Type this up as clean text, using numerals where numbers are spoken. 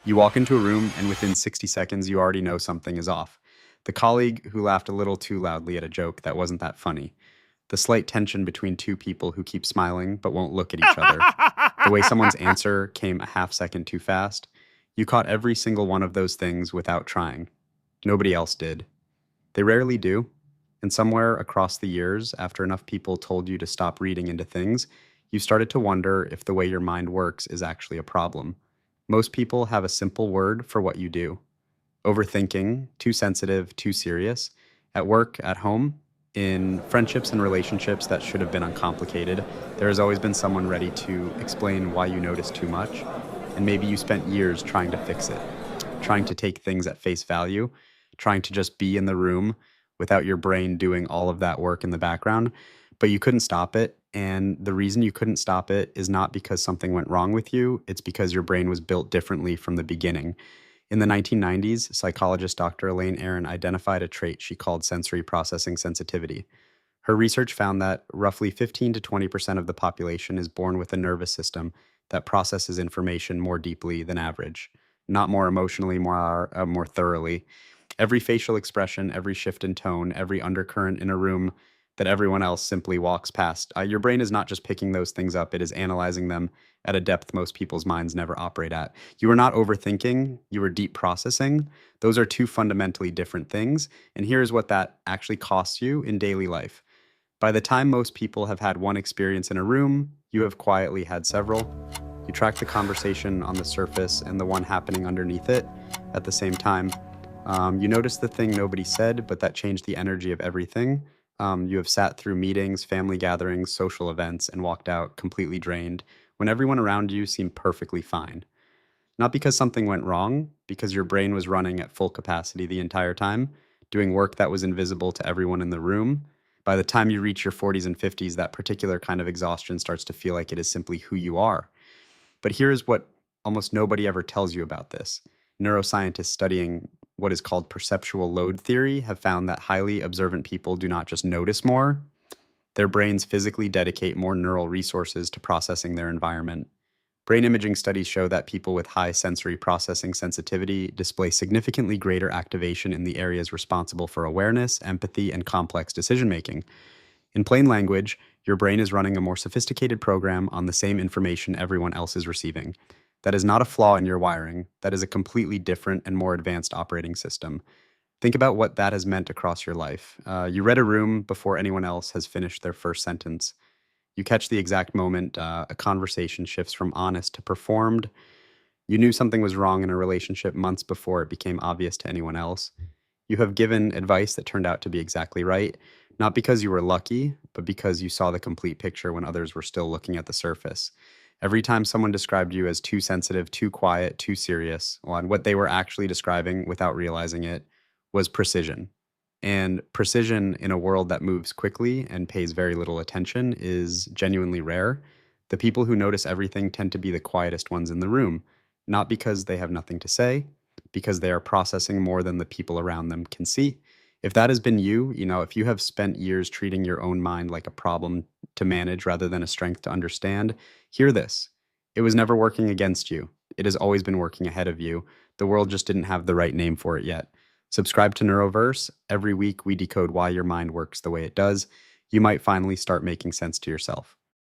You walk into a room, and within 60 seconds, you already know something is off. The colleague who laughed a little too loudly at a joke that wasn't that funny. The slight tension between two people who keep smiling but won't look at each other. The way someone's answer came a half second too fast. You caught every single one of those things without trying. Nobody else did. They rarely do. And somewhere across the years, after enough people told you to stop reading into things, you started to wonder if the way your mind works is actually a problem. Most people have a simple word for what you do: overthinking, too sensitive, too serious. At work, at home, in friendships and relationships that should have been uncomplicated, there has always been someone ready to explain why you notice too much. And maybe you spent years trying to fix it, trying to take things at face value, trying to just be in the room without your brain doing all of that work in the background, but you couldn't stop it. And the reason you couldn't stop it is not because something went wrong with you, it's because your brain was built differently from the beginning. In the 1990s, psychologist Dr. Elaine Aron identified a trait she called sensory processing sensitivity. Her research found that roughly 15 to 20% of the population is born with a nervous system that processes information more deeply than average, not more emotionally, more thoroughly. Every facial expression, every shift in tone, every undercurrent in a room that everyone else simply walks past. Your brain is not just picking those things up, it is analyzing them at a depth most people's minds never operate at. You are not overthinking, you are deep processing. Those are two fundamentally different things. And here's what that actually costs you in daily life. By the time most people have had one experience in a room, you have quietly had several. You track the conversation on the surface and the one happening underneath it at the same time. You notice the thing nobody said, but that changed the energy of everything. You have sat through meetings, family gatherings, social events, and walked out completely drained when everyone around you seemed perfectly fine. Not because something went wrong, because your brain was running at full capacity the entire time, doing work that was invisible to everyone in the room. By the time you reach your 40s and 50s, that particular kind of exhaustion starts to feel like it is simply who you are. But here is what almost nobody ever tells you about this. Neuroscientists studying what is called perceptual load theory have found that highly observant people do not just notice more, their brains physically dedicate more neural resources to processing their environment. Brain imaging studies show that people with high sensory processing sensitivity display significantly greater activation in the areas responsible for awareness, empathy, and complex decision making. In plain language, your brain is running a more sophisticated program on the same information everyone else is receiving. That is not a flaw in your wiring. That is a completely different and more advanced operating system. Think about what that has meant across your life. You read a room before anyone else has finished their first sentence. You catch the exact moment a conversation shifts from honest to performed. You knew something was wrong in a relationship months before it became obvious to anyone else. You have given advice that turned out to be exactly right, not because you were lucky, but because you saw the complete picture when others were still looking at the surface. Every time someone described you as too sensitive, too quiet, too serious, well, and what they were actually describing without realizing it was precision. And precision in a world that moves quickly and pays very little attention is genuinely rare. The people who notice everything tend to be the quietest ones in the room, not because they have nothing to say, because they are processing more than the people around them can see. If that has been you, if you have spent years treating your own mind like a problem to manage rather than a strength to understand, hear this. It was never working against you. It has always been working ahead of you. The world just didn't have the right name for it yet. Subscribe to Neuroverse. Every week we decode why your mind works the way it does. You might finally start making sense to yourself.